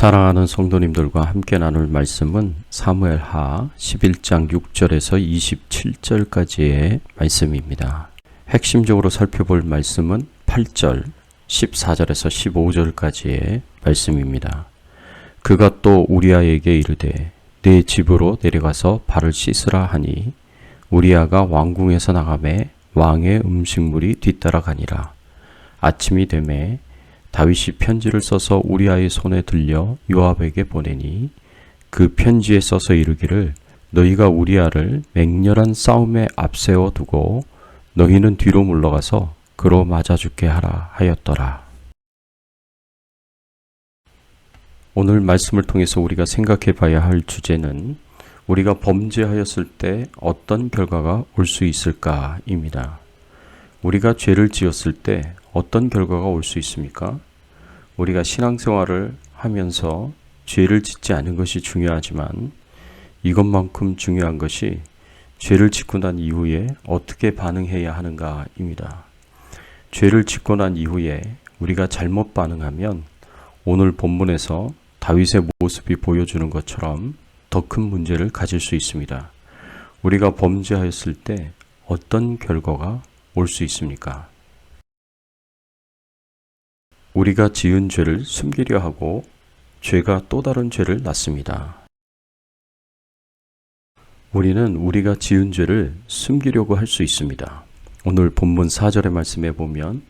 사랑하는 성도님들과 함께 나눌 말씀은 사무엘하 11장 6절에서 27절까지의 말씀입니다. 핵심적으로 살펴볼 말씀은 8절, 14절에서 15절까지의 말씀입니다. 그가 또 우리아에게 이르되 내 집으로 내려가서 발을 씻으라 하니 우리아가 왕궁에서 나가매 왕의 음식물이 뒤따라가니라. 아침이 되매 다윗이 편지를 써서 우리아의 손에 들려 요압에게 보내니 그 편지에 써서 이르기를 너희가 우리아를 맹렬한 싸움에 앞세워 두고 너희는 뒤로 물러가서 그로 맞아 죽게 하라 하였더라. 오늘 말씀을 통해서 우리가 생각해 봐야 할 주제는 우리가 범죄하였을 때 어떤 결과가 올 수 있을까입니다. 우리가 죄를 지었을 때 어떤 결과가 올 수 있습니까? 우리가 신앙생활을 하면서 죄를 짓지 않은 것이 중요하지만 이것만큼 중요한 것이 죄를 짓고 난 이후에 어떻게 반응해야 하는가입니다. 죄를 짓고 난 이후에 우리가 잘못 반응하면 오늘 본문에서 다윗의 모습이 보여주는 것처럼 더 큰 문제를 가질 수 있습니다. 우리가 범죄하였을 때 어떤 결과가 올 수 있습니까? 우리가 지은 죄를 숨기려 하고 죄가 또 다른 죄를 낳습니다. 우리는 우리가 지은 죄를 숨기려고 할 수 있습니다. 오늘 본문 4절의 말씀에 보면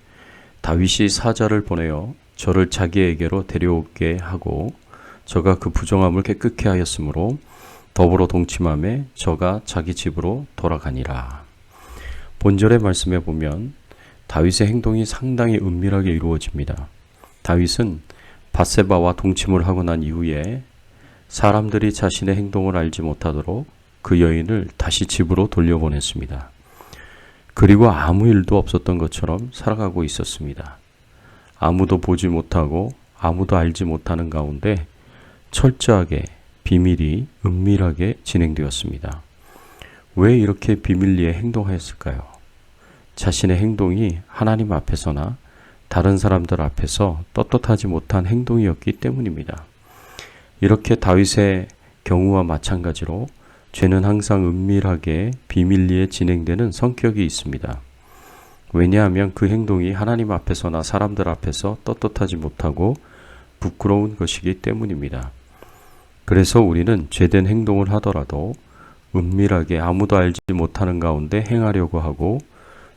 다윗이 사자를 보내어 저를 자기에게로 데려오게 하고 저가 그 부정함을 깨끗게 하였으므로 더불어 동침함에 저가 자기 집으로 돌아가니라. 본절의 말씀에 보면 다윗의 행동이 상당히 은밀하게 이루어집니다. 다윗은 밧세바와 동침을 하고 난 이후에 사람들이 자신의 행동을 알지 못하도록 그 여인을 다시 집으로 돌려보냈습니다. 그리고 아무 일도 없었던 것처럼 살아가고 있었습니다. 아무도 보지 못하고 아무도 알지 못하는 가운데 철저하게 비밀이 은밀하게 진행되었습니다. 왜 이렇게 비밀리에 행동하였을까요? 자신의 행동이 하나님 앞에서나 다른 사람들 앞에서 떳떳하지 못한 행동이었기 때문입니다. 이렇게 다윗의 경우와 마찬가지로 죄는 항상 은밀하게 비밀리에 진행되는 성격이 있습니다. 왜냐하면 그 행동이 하나님 앞에서나 사람들 앞에서 떳떳하지 못하고 부끄러운 것이기 때문입니다. 그래서 우리는 죄된 행동을 하더라도 은밀하게 아무도 알지 못하는 가운데 행하려고 하고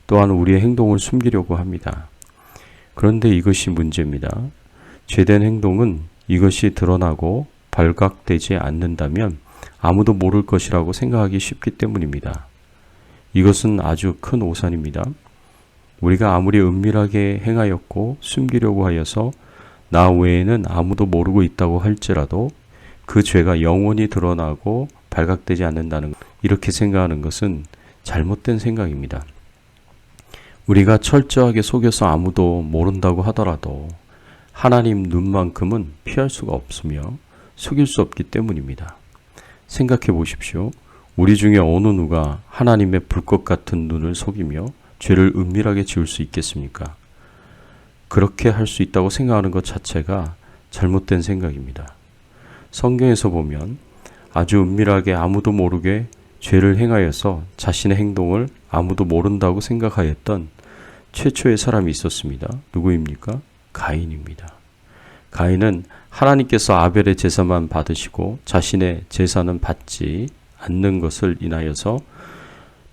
또한 우리의 행동을 숨기려고 합니다. 그런데 이것이 문제입니다. 죄된 행동은 이것이 드러나고 발각되지 않는다면 아무도 모를 것이라고 생각하기 쉽기 때문입니다. 이것은 아주 큰 오산입니다. 우리가 아무리 은밀하게 행하였고 숨기려고 하여서 나 외에는 아무도 모르고 있다고 할지라도 그 죄가 영원히 드러나고 발각되지 않는다는 이렇게 생각하는 것은 잘못된 생각입니다. 우리가 철저하게 속여서 아무도 모른다고 하더라도 하나님 눈만큼은 피할 수가 없으며 속일 수 없기 때문입니다. 생각해 보십시오. 우리 중에 어느 누가 하나님의 불꽃 같은 눈을 속이며 죄를 은밀하게 지을 수 있겠습니까? 그렇게 할 수 있다고 생각하는 것 자체가 잘못된 생각입니다. 성경에서 보면 아주 은밀하게 아무도 모르게 죄를 행하여서 자신의 행동을 아무도 모른다고 생각하였던 최초의 사람이 있었습니다. 누구입니까? 가인입니다. 가인은 하나님께서 아벨의 제사만 받으시고 자신의 제사는 받지 않는 것을 인하여서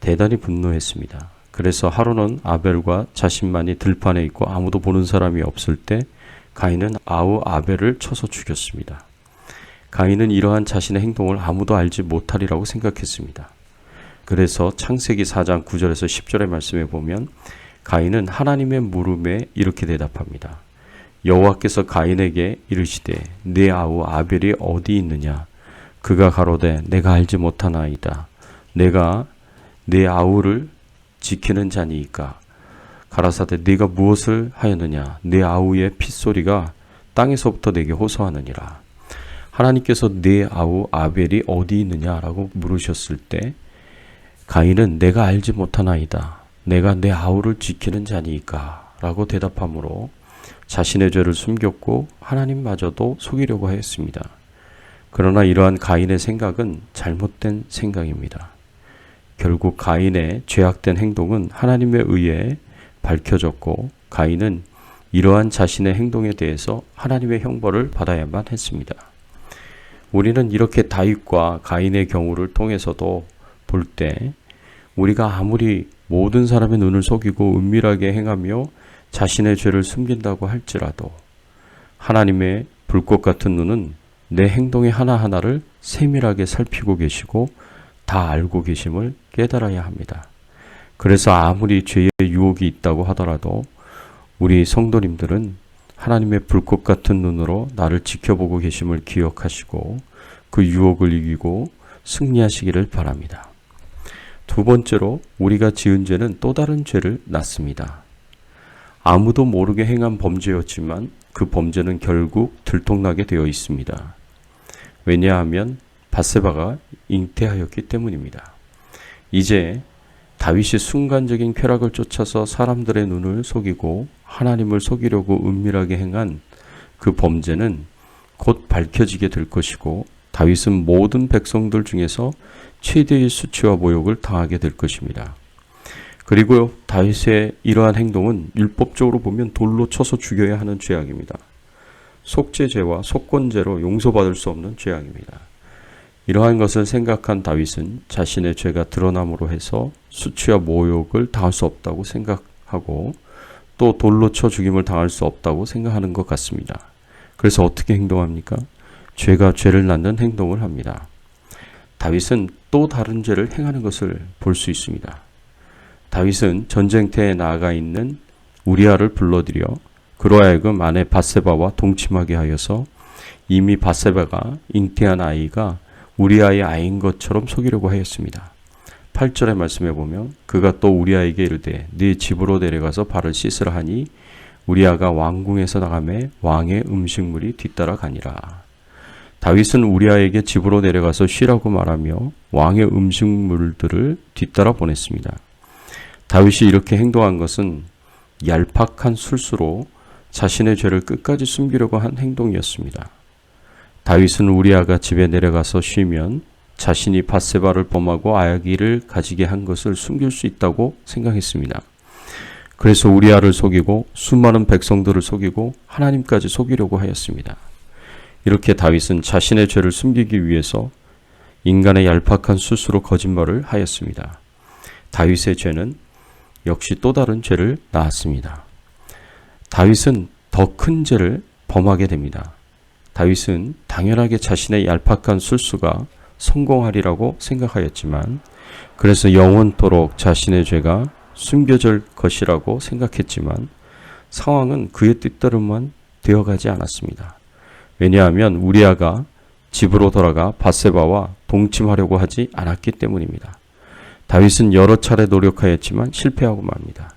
대단히 분노했습니다. 그래서 하루는 아벨과 자신만이 들판에 있고 아무도 보는 사람이 없을 때 가인은 아우 아벨을 쳐서 죽였습니다. 가인은 이러한 자신의 행동을 아무도 알지 못하리라고 생각했습니다. 그래서 창세기 4장 9절에서 10절의 말씀에 보면 가인은 하나님의 물음에 이렇게 대답합니다. 여호와께서 가인에게 이르시되 네 아우 아벨이 어디 있느냐? 그가 가로되 내가 알지 못하나이다. 내가 내 아우를 지키는 자니이까. 가라사대 네가 무엇을 하였느냐? 내 아우의 핏소리가 땅에서부터 내게 호소하느니라. 하나님께서 네 아우 아벨이 어디 있느냐라고 물으셨을 때 가인은 내가 알지 못하나이다. 내가 내 아우를 지키는 자니이까 라고 대답하므로 자신의 죄를 숨겼고 하나님마저도 속이려고 하였습니다. 그러나 이러한 가인의 생각은 잘못된 생각입니다. 결국 가인의 죄악된 행동은 하나님에 의해 밝혀졌고 가인은 이러한 자신의 행동에 대해서 하나님의 형벌을 받아야만 했습니다. 우리는 이렇게 다윗과 가인의 경우를 통해서도 볼 때 우리가 아무리 모든 사람의 눈을 속이고 은밀하게 행하며 자신의 죄를 숨긴다고 할지라도 하나님의 불꽃 같은 눈은 내 행동의 하나하나를 세밀하게 살피고 계시고 다 알고 계심을 깨달아야 합니다. 그래서 아무리 죄의 유혹이 있다고 하더라도 우리 성도님들은 하나님의 불꽃 같은 눈으로 나를 지켜보고 계심을 기억하시고 그 유혹을 이기고 승리하시기를 바랍니다. 두 번째로 우리가 지은 죄는 또 다른 죄를 낳습니다. 아무도 모르게 행한 범죄였지만 그 범죄는 결국 들통나게 되어 있습니다. 왜냐하면 밧세바가 잉태하였기 때문입니다. 이제 다윗이 순간적인 쾌락을 쫓아서 사람들의 눈을 속이고 하나님을 속이려고 은밀하게 행한 그 범죄는 곧 밝혀지게 될 것이고 다윗은 모든 백성들 중에서 최대의 수치와 모욕을 당하게 될 것입니다. 그리고 다윗의 이러한 행동은 율법적으로 보면 돌로 쳐서 죽여야 하는 죄악입니다. 속죄죄와 속건죄로 용서받을 수 없는 죄악입니다. 이러한 것을 생각한 다윗은 자신의 죄가 드러남으로 해서 수치와 모욕을 당할 수 없다고 생각하고 또 돌로 쳐 죽임을 당할 수 없다고 생각하는 것 같습니다. 그래서 어떻게 행동합니까? 죄가 죄를 낳는 행동을 합니다. 다윗은 또 다른 죄를 행하는 것을 볼 수 있습니다. 다윗은 전쟁터에 나아가 있는 우리아를 불러들여 그로 하여금 아내 밧세바와 동침하게 하여서 이미 밧세바가 잉태한 아이가 우리아의 아이인 것처럼 속이려고 하였습니다. 8절의 말씀에 보면 그가 또 우리아에게 이르되 네 집으로 내려가서 발을 씻으라 하니 우리아가 왕궁에서 나가매 왕의 음식물이 뒤따라 가니라. 다윗은 우리아에게 집으로 내려가서 쉬라고 말하며 왕의 음식물들을 뒤따라 보냈습니다. 다윗이 이렇게 행동한 것은 얄팍한 술수로 자신의 죄를 끝까지 숨기려고 한 행동이었습니다. 다윗은 우리아가 집에 내려가서 쉬면 자신이 밧세바를 범하고 아기를 가지게 한 것을 숨길 수 있다고 생각했습니다. 그래서 우리아를 속이고 수많은 백성들을 속이고 하나님까지 속이려고 하였습니다. 이렇게 다윗은 자신의 죄를 숨기기 위해서 인간의 얄팍한 수수로 거짓말을 하였습니다. 다윗의 죄는 역시 또 다른 죄를 낳았습니다. 다윗은 더 큰 죄를 범하게 됩니다. 다윗은 당연하게 자신의 얄팍한 술수가 성공하리라고 생각하였지만 그래서 영원토록 자신의 죄가 숨겨질 것이라고 생각했지만 상황은 그의 뜻대로만 되어가지 않았습니다. 왜냐하면 우리아가 집으로 돌아가 밧세바와 동침하려고 하지 않았기 때문입니다. 다윗은 여러 차례 노력하였지만 실패하고 맙니다.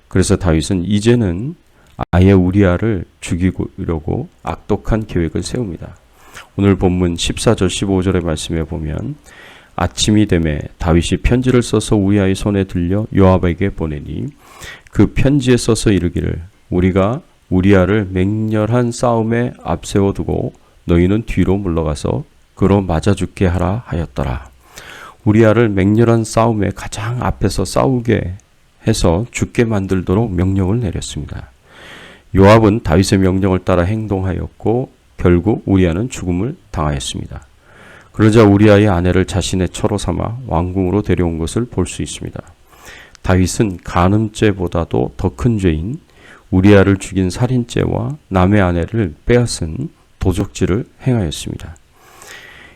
그래서 다윗은 이제는 아예 우리아를 죽이려고 악독한 계획을 세웁니다. 오늘 본문 14절 15절의 말씀에 보면 아침이 되매 다윗이 편지를 써서 우리아의 손에 들려 요압에게 보내니 그 편지에 써서 이르기를 우리가 우리아를 맹렬한 싸움에 앞세워 두고 너희는 뒤로 물러가서 그로 맞아 죽게 하라 하였더라. 우리아를 맹렬한 싸움에 가장 앞에서 싸우게 해서 죽게 만들도록 명령을 내렸습니다. 요압은 다윗의 명령을 따라 행동하였고 결국 우리아는 죽음을 당하였습니다. 그러자 우리아의 아내를 자신의 처로 삼아 왕궁으로 데려온 것을 볼 수 있습니다. 다윗은 간음죄보다도 더 큰 죄인 우리아를 죽인 살인죄와 남의 아내를 빼앗은 도적질을 행하였습니다.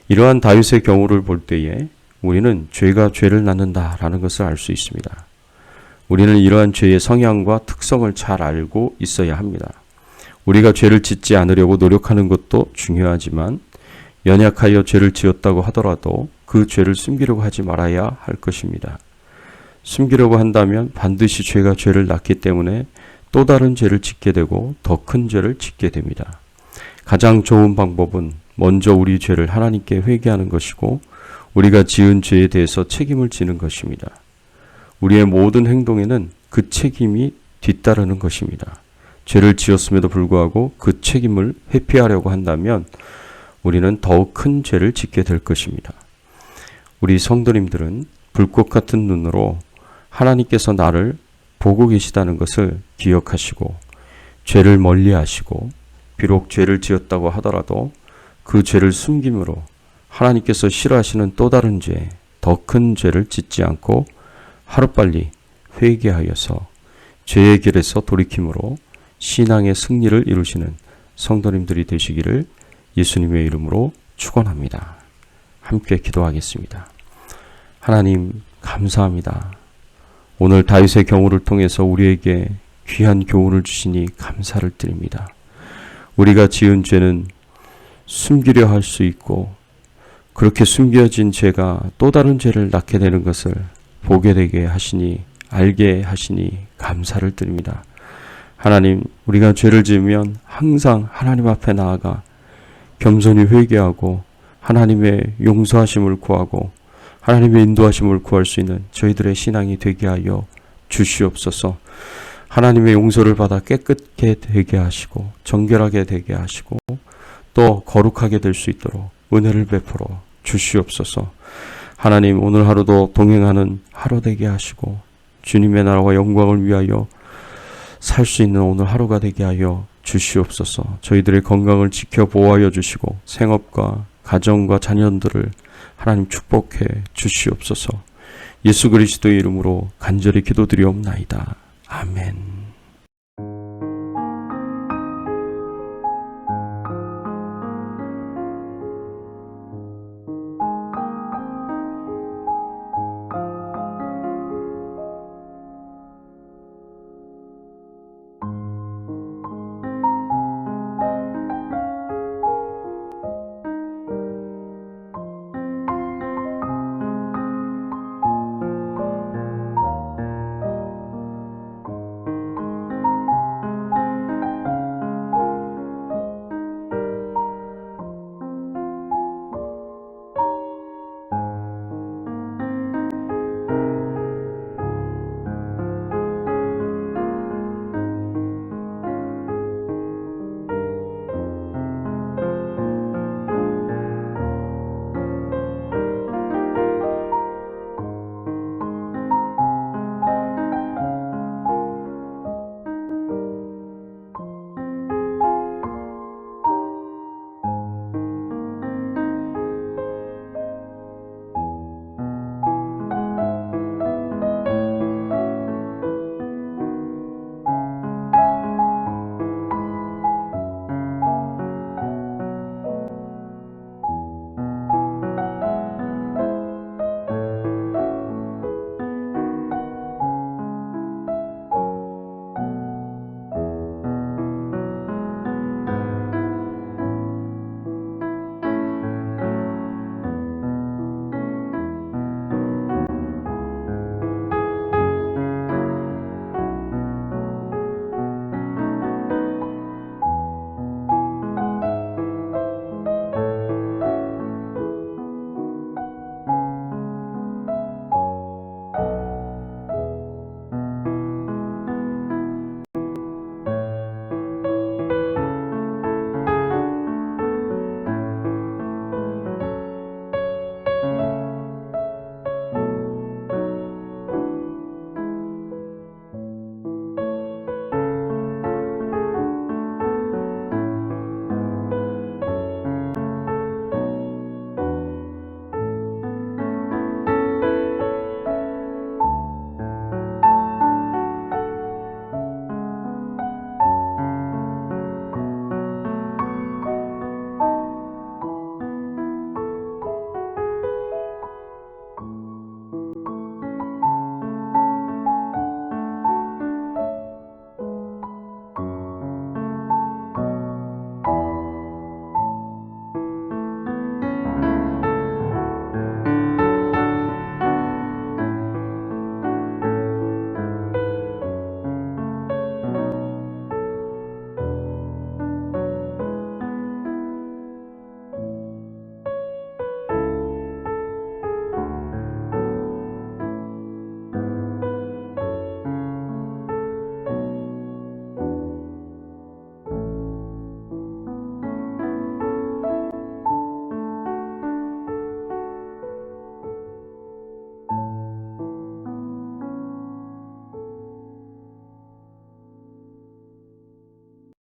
이러한 다윗의 경우를 볼 때에 우리는 죄가 죄를 낳는다라는 것을 알 수 있습니다. 우리는 이러한 죄의 성향과 특성을 잘 알고 있어야 합니다. 우리가 죄를 짓지 않으려고 노력하는 것도 중요하지만 연약하여 죄를 지었다고 하더라도 그 죄를 숨기려고 하지 말아야 할 것입니다. 숨기려고 한다면 반드시 죄가 죄를 낳기 때문에 또 다른 죄를 짓게 되고 더 큰 죄를 짓게 됩니다. 가장 좋은 방법은 먼저 우리 죄를 하나님께 회개하는 것이고 우리가 지은 죄에 대해서 책임을 지는 것입니다. 우리의 모든 행동에는 그 책임이 뒤따르는 것입니다. 죄를 지었음에도 불구하고 그 책임을 회피하려고 한다면 우리는 더욱 큰 죄를 짓게 될 것입니다. 우리 성도님들은 불꽃 같은 눈으로 하나님께서 나를 보고 계시다는 것을 기억하시고 죄를 멀리하시고 비록 죄를 지었다고 하더라도 그 죄를 숨김으로 하나님께서 싫어하시는 또 다른 죄, 더 큰 죄를 짓지 않고 하루빨리 회개하여서 죄의 길에서 돌이킴으로 신앙의 승리를 이루시는 성도님들이 되시기를 예수님의 이름으로 축원합니다. 함께 기도하겠습니다. 하나님 감사합니다. 오늘 다윗의 경우를 통해서 우리에게 귀한 교훈을 주시니 감사를 드립니다. 우리가 지은 죄는 숨기려 할 수 있고 그렇게 숨겨진 죄가 또 다른 죄를 낳게 되는 것을 보게 되게 하시니 알게 하시니 감사를 드립니다. 하나님, 우리가 죄를 지으면 항상 하나님 앞에 나아가 겸손히 회개하고 하나님의 용서하심을 구하고 하나님의 인도하심을 구할 수 있는 저희들의 신앙이 되게 하여 주시옵소서. 하나님의 용서를 받아 깨끗게 되게 하시고 정결하게 되게 하시고 또 거룩하게 될 수 있도록 은혜를 베풀어 주시옵소서. 하나님, 오늘 하루도 동행하는 하루 되게 하시고 주님의 나라와 영광을 위하여 살 수 있는 오늘 하루가 되게 하여 주시옵소서. 저희들의 건강을 지켜 보호하여 주시고 생업과 가정과 자녀들을 하나님 축복해 주시옵소서. 예수 그리스도의 이름으로 간절히 기도드리옵나이다. 아멘.